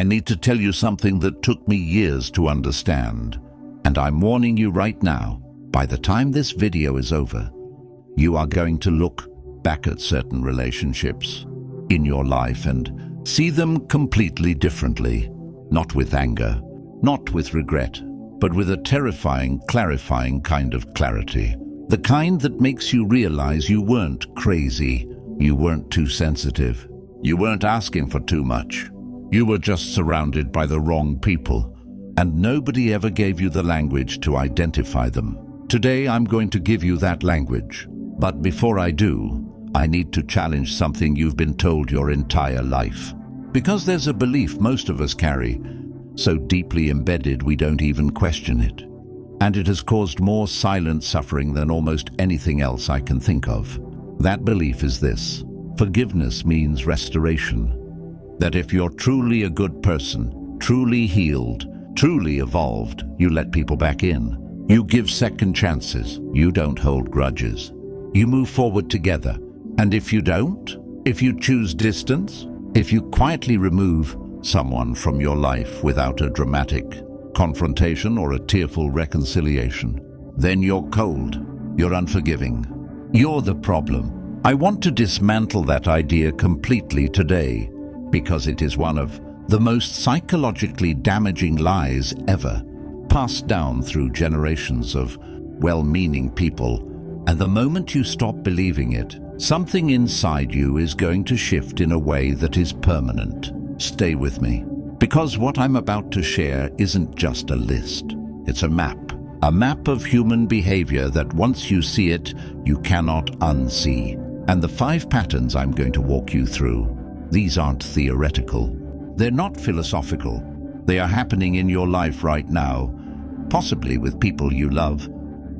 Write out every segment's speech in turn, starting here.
I need to tell you something that took me years to understand. And I'm warning you right now, by the time this video is over, you are going to look back at certain relationships in your life and see them completely differently. Not with anger, not with regret, but with a terrifying, clarifying kind of clarity. The kind that makes you realize you weren't crazy, you weren't too sensitive, you weren't asking for too much. You were just surrounded by the wrong people, and nobody ever gave you the language to identify them. Today I'm going to give you that language. But before I do, I need to challenge something you've been told your entire life. Because there's a belief most of us carry, so deeply embedded we don't even question it. And it has caused more silent suffering than almost anything else I can think of. That belief is this: forgiveness means restoration. That if you're truly a good person, truly healed, truly evolved, you let people back in. You give second chances. You don't hold grudges. You move forward together. And if you don't, if you choose distance, if you quietly remove someone from your life without a dramatic confrontation or a tearful reconciliation, then you're cold, you're unforgiving, you're the problem. I want to dismantle that idea completely today, because it is one of the most psychologically damaging lies ever, passed down through generations of well-meaning people. And the moment you stop believing it, something inside you is going to shift in a way that is permanent. Stay with me, because what I'm about to share isn't just a list. It's a map of human behavior that once you see it, you cannot unsee. And the 5 patterns I'm going to walk you through, these aren't theoretical. They're not philosophical. They are happening in your life right now, possibly with people you love,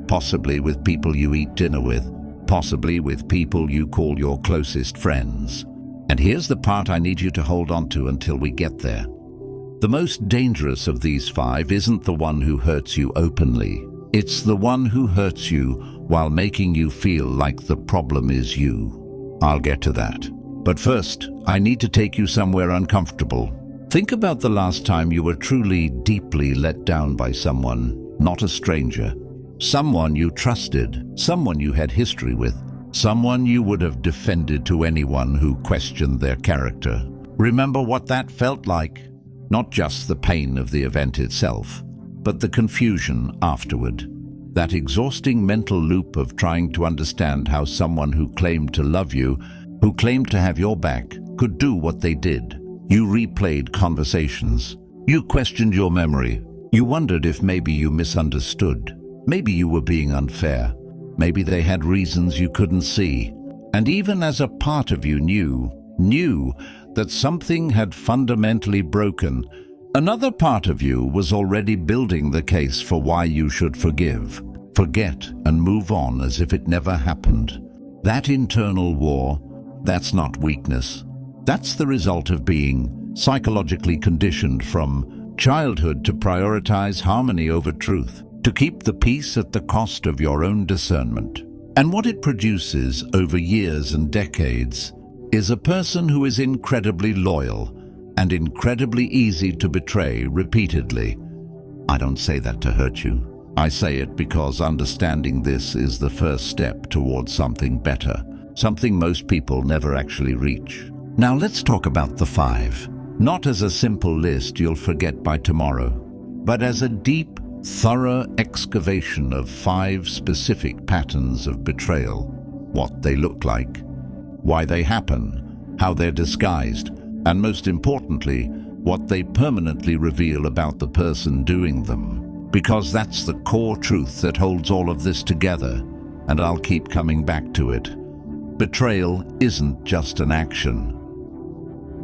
possibly with people you eat dinner with, possibly with people you call your closest friends. And here's the part I need you to hold on to until we get there. The most dangerous of these 5 isn't the one who hurts you openly. It's the one who hurts you while making you feel like the problem is you. I'll get to that. But first, I need to take you somewhere uncomfortable. Think about the last time you were truly, deeply let down by someone, not a stranger. Someone you trusted, someone you had history with, someone you would have defended to anyone who questioned their character. Remember what that felt like? Not just the pain of the event itself, but the confusion afterward. That exhausting mental loop of trying to understand how someone who claimed to love you, who claimed to have your back, could do what they did. You replayed conversations. You questioned your memory. You wondered if maybe you misunderstood. Maybe you were being unfair. Maybe they had reasons you couldn't see. And even as a part of you knew that something had fundamentally broken, another part of you was already building the case for why you should forgive, forget, and move on as if it never happened. That internal war, that's not weakness. That's the result of being psychologically conditioned from childhood to prioritize harmony over truth, to keep the peace at the cost of your own discernment. And what it produces over years and decades is a person who is incredibly loyal and incredibly easy to betray repeatedly. I don't say that to hurt you. I say it because understanding this is the first step towards something better, something most people never actually reach. Now let's talk about the 5. Not as a simple list you'll forget by tomorrow, but as a deep, thorough excavation of 5 specific patterns of betrayal. What they look like, why they happen, how they're disguised, and most importantly, what they permanently reveal about the person doing them. Because that's the core truth that holds all of this together, and I'll keep coming back to it. Betrayal isn't just an action.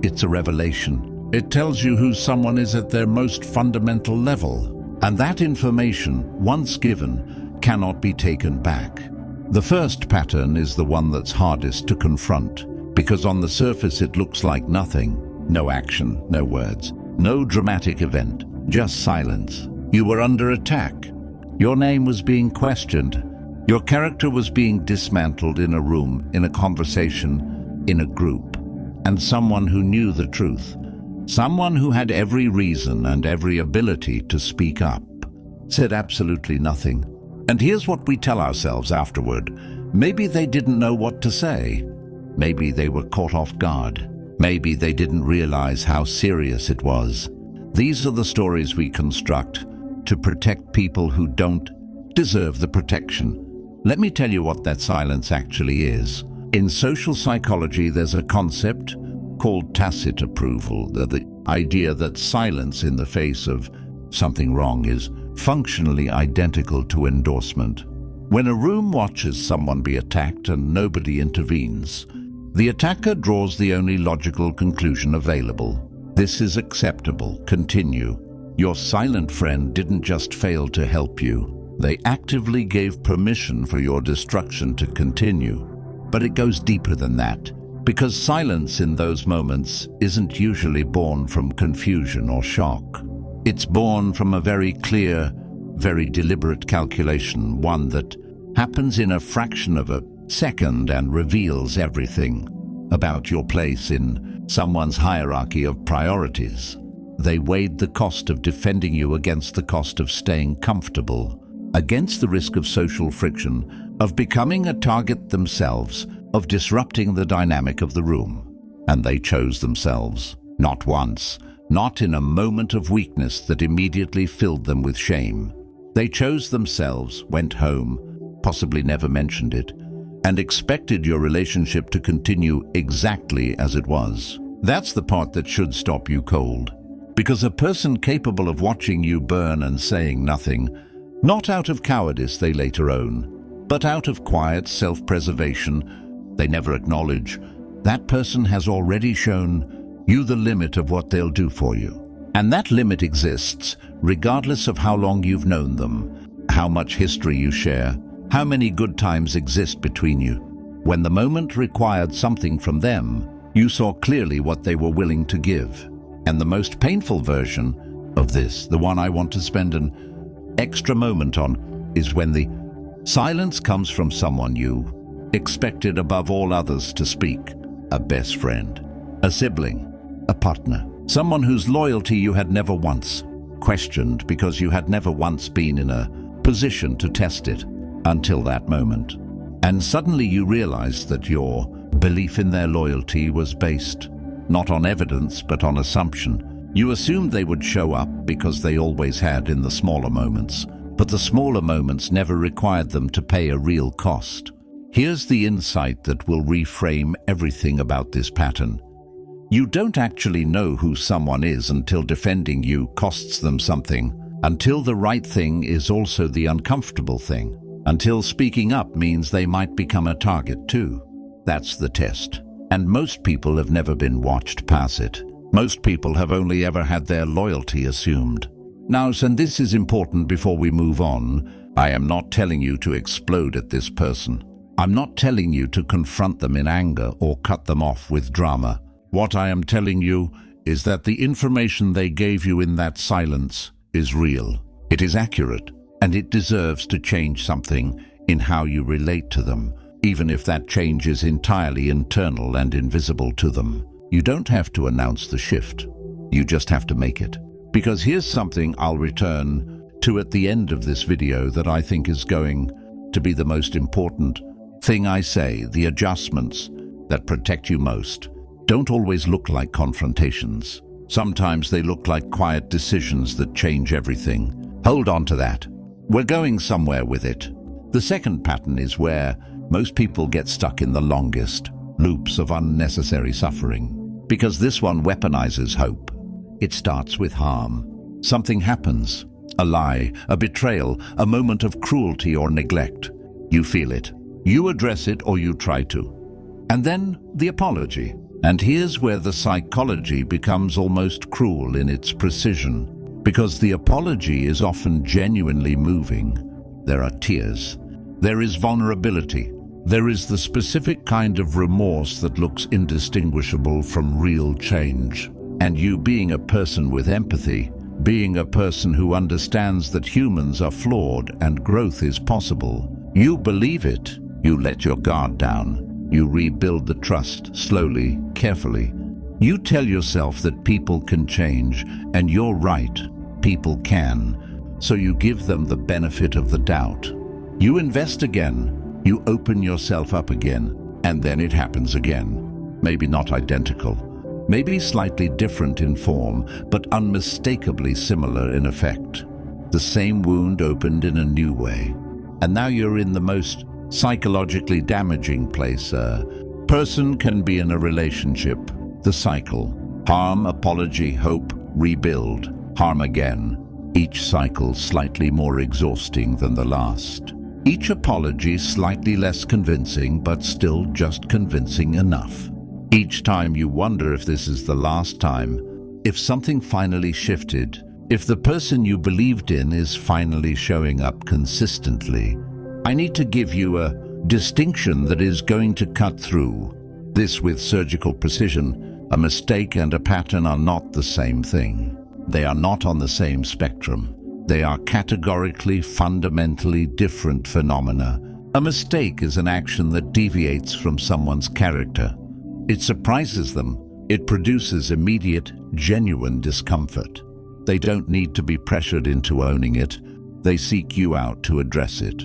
It's a revelation. It tells you who someone is at their most fundamental level. And that information, once given, cannot be taken back. The first pattern is the one that's hardest to confront, because on the surface it looks like nothing. No action, no words, no dramatic event, just silence. You were under attack. Your name was being questioned. Your character was being dismantled in a room, in a conversation, in a group. And someone who knew the truth, Someone who had every reason and every ability to speak up said absolutely nothing. And here's what we tell ourselves afterward. Maybe they didn't know what to say. Maybe they were caught off guard. Maybe they didn't realize how serious it was. These are the stories we construct to protect people who don't deserve the protection. Let me tell you what that silence actually is. In social psychology, there's a concept called tacit approval, the idea that silence in the face of something wrong is functionally identical to endorsement. When a room watches someone be attacked and nobody intervenes, the attacker draws the only logical conclusion available. This is acceptable. Continue. Your silent friend didn't just fail to help you. They actively gave permission for your destruction to continue. But it goes deeper than that, because silence in those moments isn't usually born from confusion or shock. It's born from a very clear, very deliberate calculation, one that happens in a fraction of a second and reveals everything about your place in someone's hierarchy of priorities. They weighed the cost of defending you against the cost of staying comfortable, against the risk of social friction, of becoming a target themselves, of disrupting the dynamic of the room. And they chose themselves. Not once, not in a moment of weakness that immediately filled them with shame. They chose themselves, went home, possibly never mentioned it, and expected your relationship to continue exactly as it was. That's the part that should stop you cold. Because a person capable of watching you burn and saying nothing, not out of cowardice they later own, but out of quiet self-preservation they never acknowledge, that person has already shown you the limit of what they'll do for you. And that limit exists regardless of how long you've known them, how much history you share, how many good times exist between you. When the moment required something from them, you saw clearly what they were willing to give. And the most painful version of this, the one I want to spend an extra moment on, is when the silence comes from someone you expected above all others to speak. A best friend, a sibling, a partner, someone whose loyalty you had never once questioned because you had never once been in a position to test it until that moment. And suddenly you realized that your belief in their loyalty was based not on evidence but on assumption. You assumed they would show up because they always had in the smaller moments, but the smaller moments never required them to pay a real cost. Here's the insight that will reframe everything about this pattern. You don't actually know who someone is until defending you costs them something, until the right thing is also the uncomfortable thing, until speaking up means they might become a target too. That's the test. And most people have never been watched pass it. Most people have only ever had their loyalty assumed. Now, and this is important before we move on, I am not telling you to explode at this person. I'm not telling you to confront them in anger or cut them off with drama. What I am telling you is that the information they gave you in that silence is real. It is accurate, and it deserves to change something in how you relate to them, even if that change is entirely internal and invisible to them. You don't have to announce the shift. You just have to make it. Because here's something I'll return to at the end of this video that I think is going to be the most important thing I say. The adjustments that protect you most don't always look like confrontations. Sometimes they look like quiet decisions that change everything. Hold on to that. We're going somewhere with it. The second pattern is where most people get stuck in the longest loops of unnecessary suffering, because this one weaponizes hope. It starts with harm. Something happens, a lie, a betrayal, a moment of cruelty or neglect. You feel it. You address it or you try to. And then the apology. And here's where the psychology becomes almost cruel in its precision, because the apology is often genuinely moving. There are tears. There is vulnerability. There is the specific kind of remorse that looks indistinguishable from real change. And you, being a person with empathy, being a person who understands that humans are flawed and growth is possible, you believe it. You let your guard down. You rebuild the trust slowly, carefully, You tell yourself that people can change, and you're right, people can. So you give them the benefit of the doubt. You invest again, you open yourself up again, and then it happens again. Maybe not identical, maybe slightly different in form, but unmistakably similar in effect. The same wound opened in a new way. And now you're in the most psychologically damaging place a person can be in a relationship. The cycle. Harm, apology, hope, rebuild, harm again. Each cycle slightly more exhausting than the last. Each apology slightly less convincing, but still just convincing enough. Each time you wonder if this is the last time, if something finally shifted, if the person you believed in is finally showing up consistently. I need to give you a distinction that is going to cut through this with surgical precision. A mistake and a pattern are not the same thing. They are not on the same spectrum. They are categorically, fundamentally different phenomena. A mistake is an action that deviates from someone's character. It surprises them. It produces immediate, genuine discomfort. They don't need to be pressured into owning it. They seek you out to address it.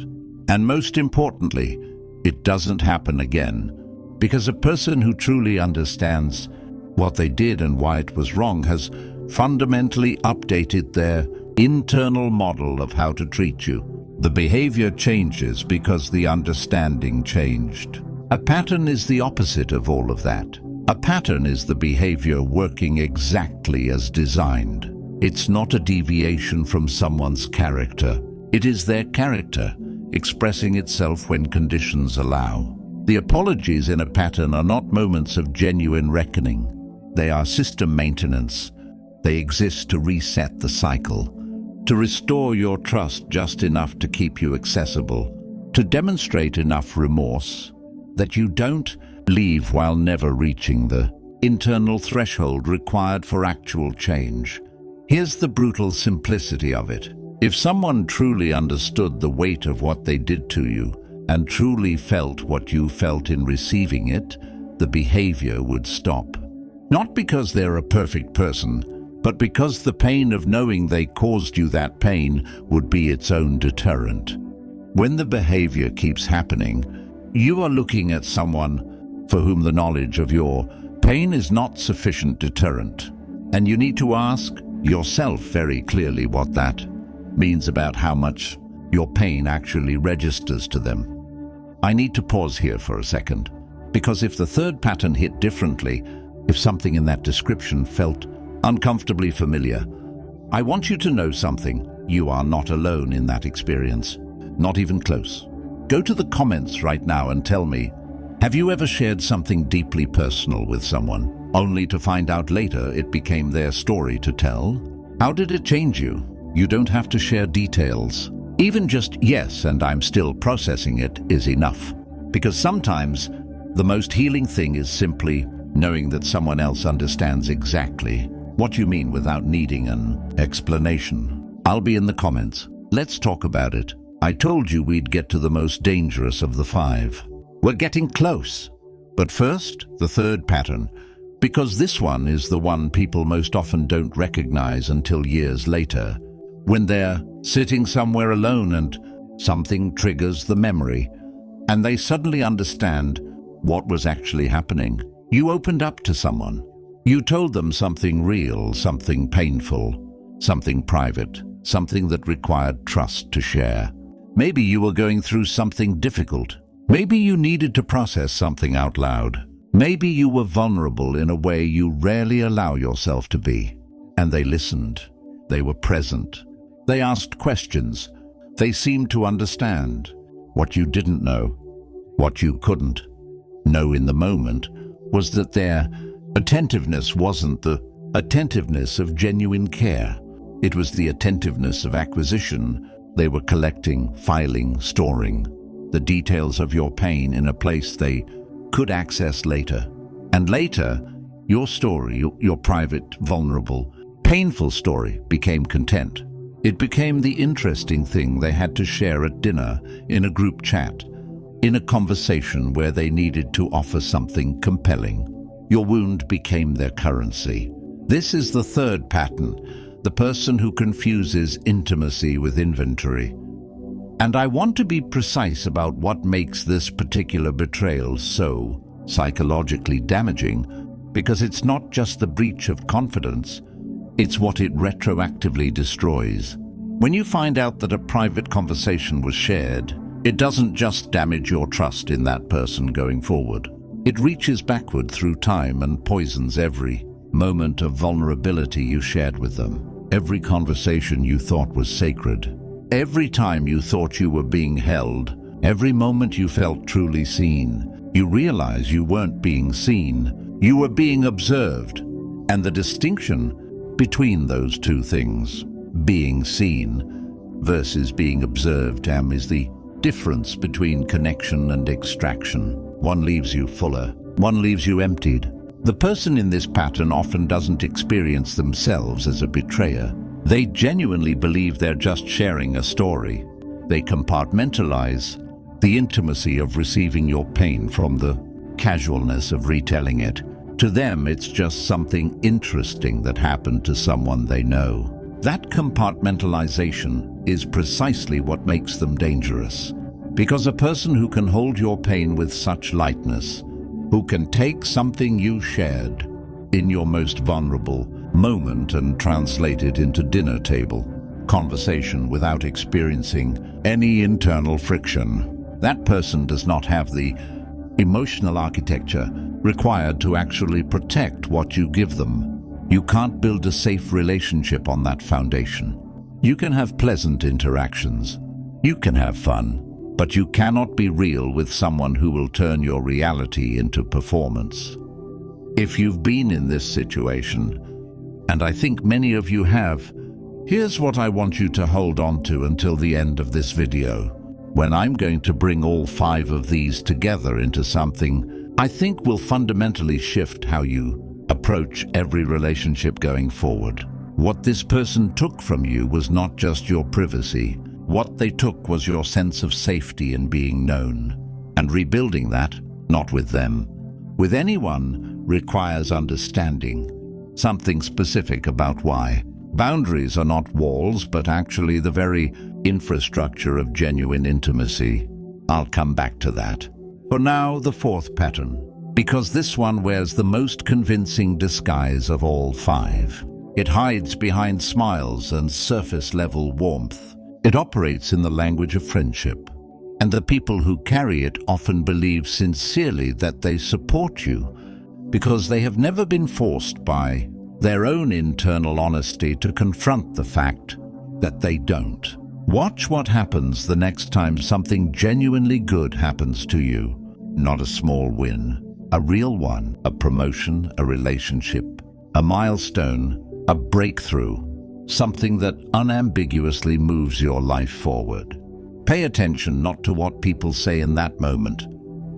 And most importantly, it doesn't happen again, because a person who truly understands what they did and why it was wrong has fundamentally updated their internal model of how to treat you. The behavior changes because the understanding changed. A pattern is the opposite of all of that. A pattern is the behavior working exactly as designed. It's not a deviation from someone's character. It is their character expressing itself when conditions allow. The apologies in a pattern are not moments of genuine reckoning. They are system maintenance. They exist to reset the cycle, to restore your trust just enough to keep you accessible, to demonstrate enough remorse that you don't leave while never reaching the internal threshold required for actual change. Here's the brutal simplicity of it. If someone truly understood the weight of what they did to you and truly felt what you felt in receiving it, the behavior would stop. Not because they're a perfect person, but because the pain of knowing they caused you that pain would be its own deterrent. When the behavior keeps happening, you are looking at someone for whom the knowledge of your pain is not sufficient deterrent. And you need to ask yourself very clearly what that means about how much your pain actually registers to them. I need to pause here for a second, because if the third pattern hit differently, if something in that description felt uncomfortably familiar, I want you to know something. You are not alone in that experience, not even close. Go to the comments right now and tell me, have you ever shared something deeply personal with someone, only to find out later it became their story to tell? How did it change you? You don't have to share details. Even just yes, and I'm still processing it, is enough. Because sometimes the most healing thing is simply knowing that someone else understands exactly what you mean without needing an explanation. I'll be in the comments. Let's talk about it. I told you we'd get to the most dangerous of the 5. We're getting close. But first, the third pattern, because this one is the one people most often don't recognize until years later, when they're sitting somewhere alone and something triggers the memory, and they suddenly understand what was actually happening. You opened up to someone. You told them something real, something painful, something private, something that required trust to share. Maybe you were going through something difficult. Maybe you needed to process something out loud. Maybe you were vulnerable in a way you rarely allow yourself to be. And they listened. They were present. They asked questions. They seemed to understand. What you didn't know, what you couldn't know in the moment, was that their attentiveness wasn't the attentiveness of genuine care. It was the attentiveness of acquisition. They were collecting, filing, storing the details of your pain in a place they could access later. And later, your story, your private, vulnerable, painful story became content. It became the interesting thing they had to share at dinner, in a group chat, in a conversation where they needed to offer something compelling. Your wound became their currency. This is the third pattern, the person who confuses intimacy with inventory. And I want to be precise about what makes this particular betrayal so psychologically damaging, because it's not just the breach of confidence, it's what it retroactively destroys. When you find out that a private conversation was shared, it doesn't just damage your trust in that person going forward. It reaches backward through time and poisons every moment of vulnerability you shared with them, every conversation you thought was sacred, every time you thought you were being held, every moment you felt truly seen. You realize you weren't being seen, you were being observed. And the distinction between those two things, being seen versus being observed, is the difference between connection and extraction. One leaves you fuller, one leaves you emptied. The person in this pattern often doesn't experience themselves as a betrayer. They genuinely believe they're just sharing a story. They compartmentalize the intimacy of receiving your pain from the casualness of retelling it. To them, it's just something interesting that happened to someone they know. That compartmentalization is precisely what makes them dangerous. Because a person who can hold your pain with such lightness, who can take something you shared in your most vulnerable moment and translate it into dinner table conversation without experiencing any internal friction, that person does not have the emotional architecture required to actually protect what you give them. You can't build a safe relationship on that foundation. You can have pleasant interactions. You can have fun. But you cannot be real with someone who will turn your reality into performance. If you've been in this situation, and I think many of you have, here's what I want you to hold on to until the end of this video, when I'm going to bring all 5 of these together into something I think will fundamentally shift how you approach every relationship going forward. What this person took from you was not just your privacy. What they took was your sense of safety in being known. And rebuilding that, not with them, with anyone, requires understanding, something specific about why. Boundaries are not walls, but actually the very infrastructure of genuine intimacy. I'll come back to that. For now, the 4th pattern, because this one wears the most convincing disguise of all 5. It hides behind smiles and surface-level warmth. It operates in the language of friendship, and the people who carry it often believe sincerely that they support you because they have never been forced by their own internal honesty to confront the fact that they don't. Watch what happens the next time something genuinely good happens to you. Not a small win, a real one, a promotion, a relationship, a milestone, a breakthrough. Something that unambiguously moves your life forward. Pay attention not to what people say in that moment.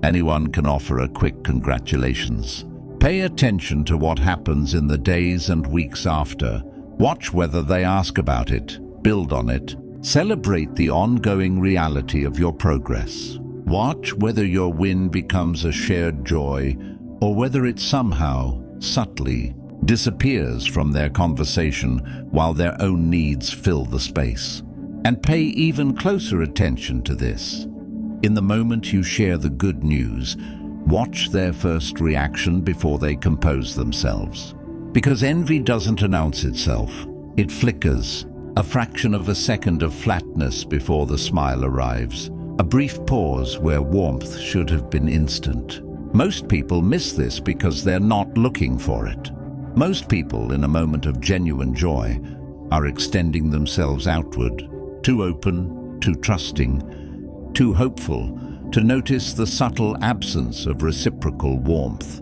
Anyone can offer a quick congratulations. Pay attention to what happens in the days and weeks after. Watch whether they ask about it, build on it, celebrate the ongoing reality of your progress. Watch whether your win becomes a shared joy or whether it somehow, subtly, disappears from their conversation while their own needs fill the space. And pay even closer attention to this. In the moment you share the good news, watch their first reaction before they compose themselves. Because envy doesn't announce itself. It flickers, a fraction of a second of flatness before the smile arrives. A brief pause where warmth should have been instant. Most people miss this because they're not looking for it. Most people, in a moment of genuine joy, are extending themselves outward, too open, too trusting, too hopeful to notice the subtle absence of reciprocal warmth.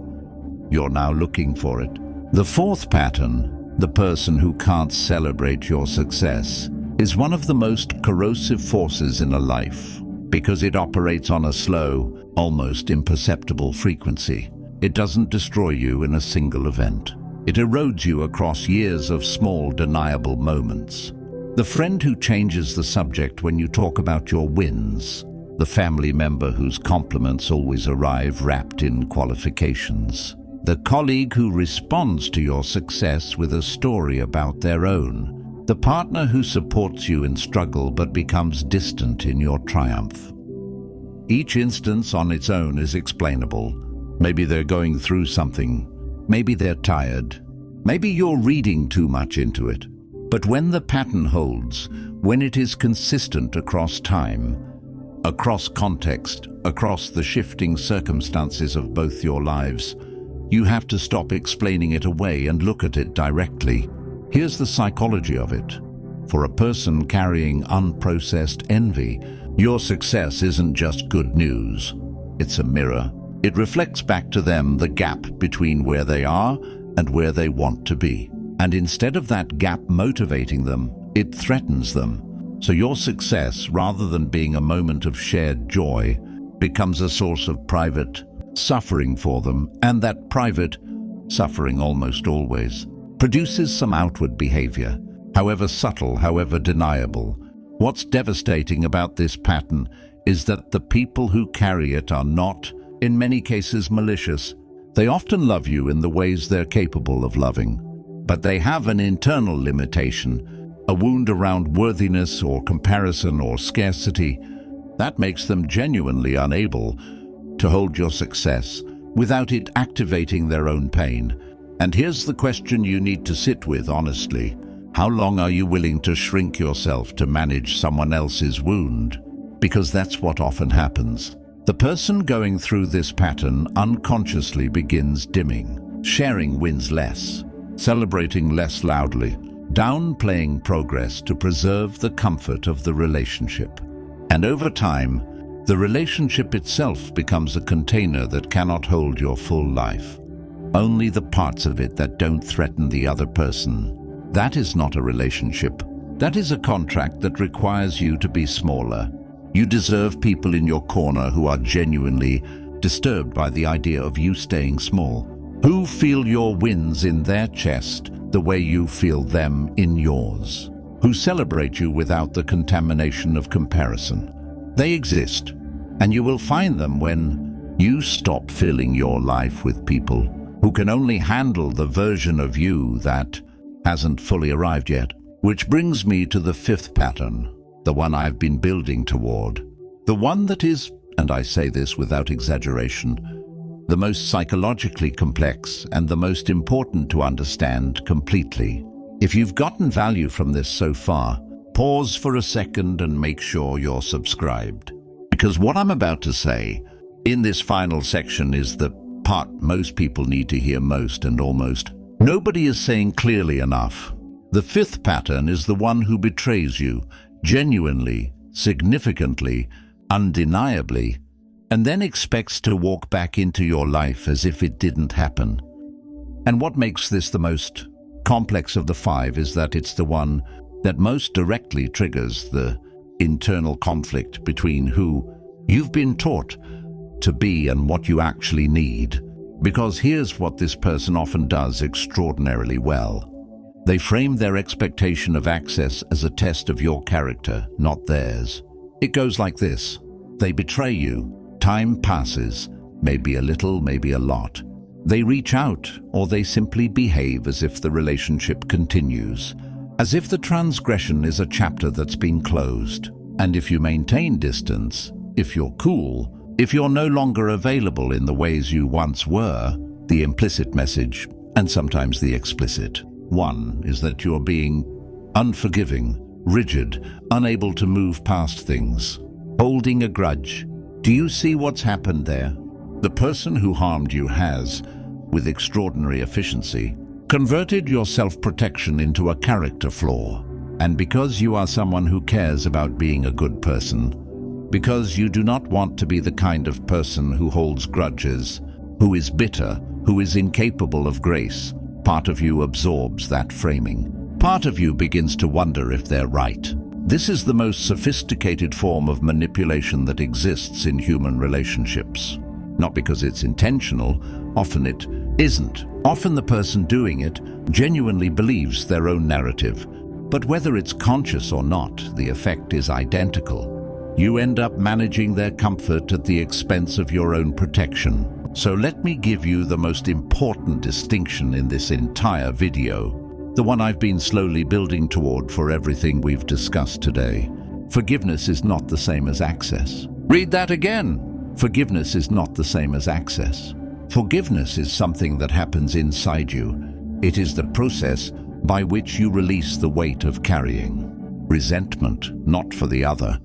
You're now looking for it. The 4th pattern, the person who can't celebrate your success, is one of the most corrosive forces in a life because it operates on a slow, almost imperceptible frequency. It doesn't destroy you in a single event. It erodes you across years of small, deniable moments. The friend who changes the subject when you talk about your wins. The family member whose compliments always arrive wrapped in qualifications. The colleague who responds to your success with a story about their own. The partner who supports you in struggle but becomes distant in your triumph. Each instance on its own is explainable. Maybe they're going through something. Maybe they're tired. Maybe you're reading too much into it. But when the pattern holds, when it is consistent across time, across context, across the shifting circumstances of both your lives, you have to stop explaining it away and look at it directly. Here's the psychology of it. For a person carrying unprocessed envy, your success isn't just good news. It's a mirror. It reflects back to them the gap between where they are and where they want to be. And instead of that gap motivating them, it threatens them. So your success, rather than being a moment of shared joy, becomes a source of private suffering for them, and that private suffering almost always produces some outward behavior, however subtle, however deniable. What's devastating about this pattern is that the people who carry it are not, in many cases, malicious. They often love you in the ways they're capable of loving, but they have an internal limitation, a wound around worthiness or comparison or scarcity, that makes them genuinely unable to hold your success without it activating their own pain. And here's the question you need to sit with honestly. How long are you willing to shrink yourself to manage someone else's wound? Because that's what often happens. The person going through this pattern unconsciously begins dimming, sharing wins less, celebrating less loudly, downplaying progress to preserve the comfort of the relationship. And over time, the relationship itself becomes a container that cannot hold your full life. Only the parts of it that don't threaten the other person. That is not a relationship. That is a contract that requires you to be smaller. You deserve people in your corner who are genuinely disturbed by the idea of you staying small, who feel your wins in their chest the way you feel them in yours, who celebrate you without the contamination of comparison. They exist, and you will find them when you stop filling your life with people who can only handle the version of you that hasn't fully arrived yet. Which brings me to the fifth pattern, the one I've been building toward. The one that is, and I say this without exaggeration, the most psychologically complex and the most important to understand completely. If you've gotten value from this so far, pause for a second and make sure you're subscribed. Because what I'm about to say in this final section is the part most people need to hear most and almost nobody is saying clearly enough. The fifth pattern is the one who betrays you, genuinely, significantly, undeniably, and then expects to walk back into your life as if it didn't happen. And what makes this the most complex of the five is that it's the one that most directly triggers the internal conflict between who you've been taught to be and what you actually need. Because here's what this person often does extraordinarily well. They frame their expectation of access as a test of your character, not theirs. It goes like this. They betray you. Time passes, maybe a little, maybe a lot. They reach out, or they simply behave as if the relationship continues, as if the transgression is a chapter that's been closed. And if you maintain distance, if you're cool, if you're no longer available in the ways you once were, the implicit message, and sometimes the explicit one, is that you're being unforgiving, rigid, unable to move past things, holding a grudge. Do you see what's happened there? The person who harmed you has, with extraordinary efficiency, converted your self-protection into a character flaw. And because you are someone who cares about being a good person, because you do not want to be the kind of person who holds grudges, who is bitter, who is incapable of grace, part of you absorbs that framing. Part of you begins to wonder if they're right. This is the most sophisticated form of manipulation that exists in human relationships. Not because it's intentional, often it isn't. Often the person doing it genuinely believes their own narrative. But whether it's conscious or not, the effect is identical. You end up managing their comfort at the expense of your own protection. So let me give you the most important distinction in this entire video, the one I've been slowly building toward for everything we've discussed today. Forgiveness is not the same as access. Read that again. Forgiveness is not the same as access. Forgiveness is something that happens inside you. It is the process by which you release the weight of carrying resentment, not for the other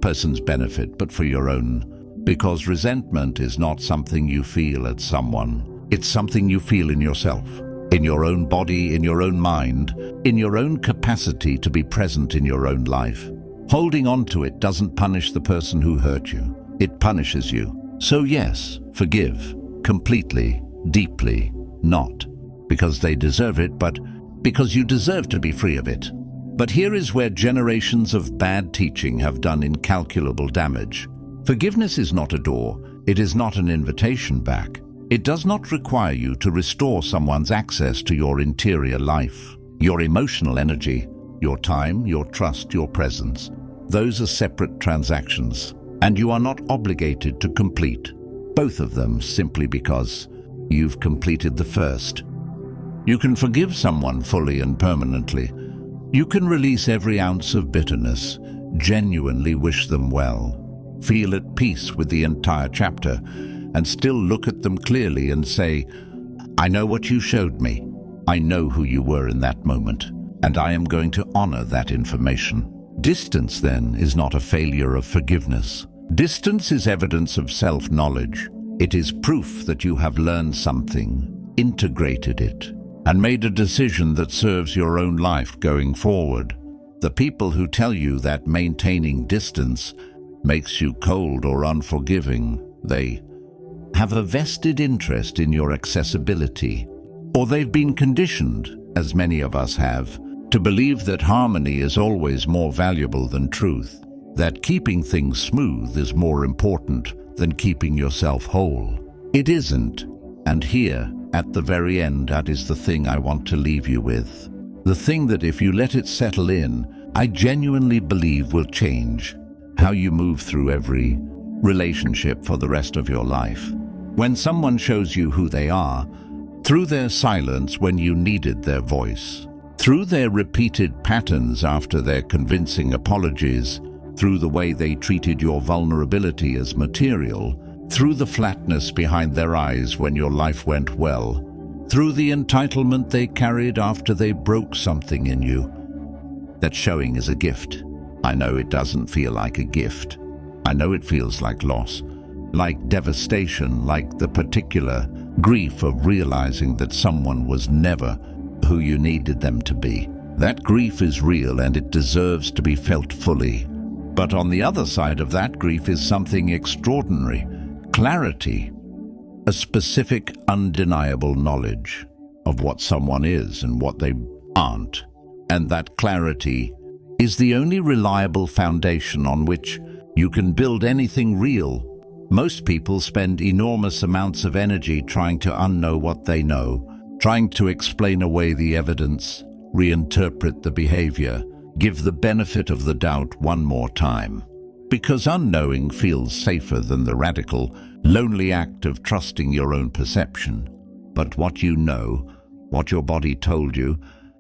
person's benefit, but for your own. Because resentment is not something you feel at someone. It's something you feel in yourself, in your own body, in your own mind, in your own capacity to be present in your own life. Holding on to it doesn't punish the person who hurt you. It punishes you. So yes, forgive. Completely, deeply, not because they deserve it, but because you deserve to be free of it. But here is where generations of bad teaching have done incalculable damage. Forgiveness is not a door. It is not an invitation back. It does not require you to restore someone's access to your interior life, your emotional energy, your time, your trust, your presence. Those are separate transactions, and you are not obligated to complete both of them simply because you've completed the first. You can forgive someone fully and permanently. You can release every ounce of bitterness, genuinely wish them well, feel at peace with the entire chapter, and still look at them clearly and say, I know what you showed me. I know who you were in that moment, and I am going to honor that information. Distance, then, is not a failure of forgiveness. Distance is evidence of self-knowledge. It is proof that you have learned something, integrated it, and made a decision that serves your own life going forward. The people who tell you that maintaining distance makes you cold or unforgiving, they have a vested interest in your accessibility, or they've been conditioned, as many of us have, to believe that harmony is always more valuable than truth, that keeping things smooth is more important than keeping yourself whole. It isn't, and here, at the very end, that is the thing I want to leave you with. The thing that if you let it settle in, I genuinely believe will change how you move through every relationship for the rest of your life. When someone shows you who they are, through their silence when you needed their voice, through their repeated patterns after their convincing apologies, through the way they treated your vulnerability as material, through the flatness behind their eyes when your life went well, through the entitlement they carried after they broke something in you, that showing is a gift. I know it doesn't feel like a gift. I know it feels like loss, like devastation, like the particular grief of realizing that someone was never who you needed them to be. That grief is real and it deserves to be felt fully. But on the other side of that grief is something extraordinary. Clarity. A specific, undeniable knowledge of what someone is and what they aren't. And that clarity is the only reliable foundation on which you can build anything real. Most people spend enormous amounts of energy trying to unknow what they know, trying to explain away the evidence, reinterpret the behavior, give the benefit of the doubt one more time. Because unknowing feels safer than the radical, lonely act of trusting your own perception. But what you know, what your body told you,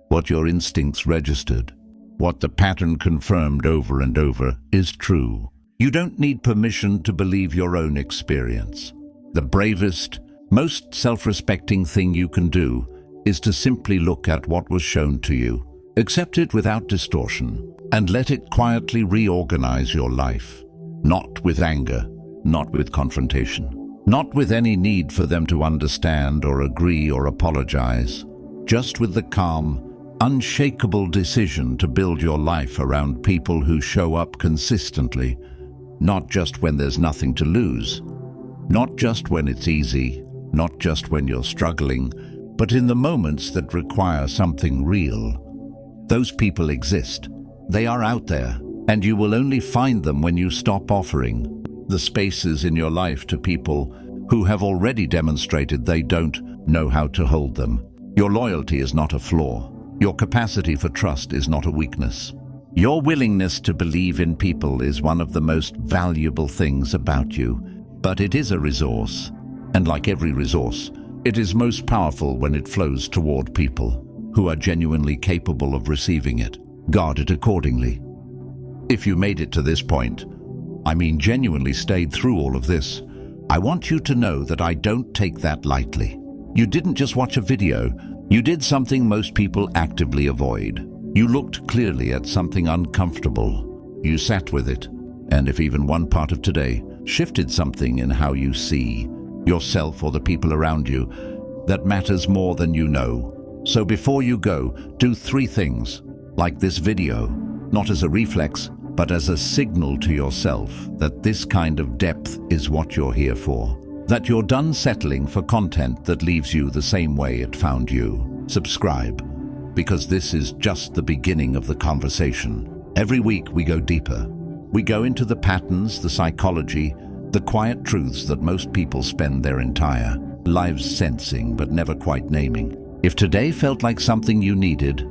what your instincts registered, what the pattern confirmed over and over, is true. You don't need permission to believe your own experience. The bravest, most self-respecting thing you can do is to simply look at what was shown to you, accept it without distortion, and let it quietly reorganize your life. Not with anger, not with confrontation, not with any need for them to understand or agree or apologize, just with the calm, unshakable decision to build your life around people who show up consistently, not just when there's nothing to lose, not just when it's easy, not just when you're struggling, but in the moments that require something real. Those people exist. They are out there, and you will only find them when you stop offering the spaces in your life to people who have already demonstrated they don't know how to hold them. Your loyalty is not a flaw. Your capacity for trust is not a weakness. Your willingness to believe in people is one of the most valuable things about you, but it is a resource. And like every resource, it is most powerful when it flows toward people who are genuinely capable of receiving it. Guard it accordingly. If you made it to this point, I mean genuinely stayed through all of this, I want you to know that I don't take that lightly. You didn't just watch a video, you did something most people actively avoid. You looked clearly at something uncomfortable. You sat with it, and if even one part of today shifted something in how you see yourself or the people around you, that matters more than you know. So before you go, do 3 things, like this video, not as a reflex, but as a signal to yourself that this kind of depth is what you're here for. That you're done settling for content that leaves you the same way it found you. Subscribe, because this is just the beginning of the conversation. Every week we go deeper. We go into the patterns, the psychology, the quiet truths that most people spend their entire lives sensing but never quite naming. If today felt like something you needed,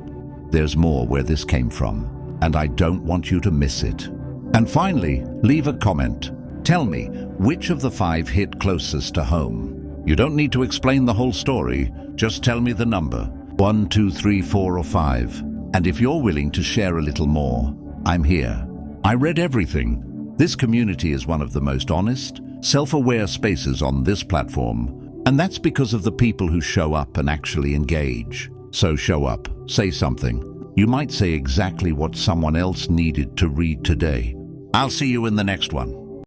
there's more where this came from, and I don't want you to miss it. And finally, leave a comment. Tell me, which of the 5 hit closest to home? You don't need to explain the whole story, just tell me the number. 1, 2, 3, 4, or 5. And if you're willing to share a little more, I'm here. I read everything. This community is one of the most honest, self-aware spaces on this platform, and that's because of the people who show up and actually engage. So show up, say something. You might say exactly what someone else needed to read today. I'll see you in the next one.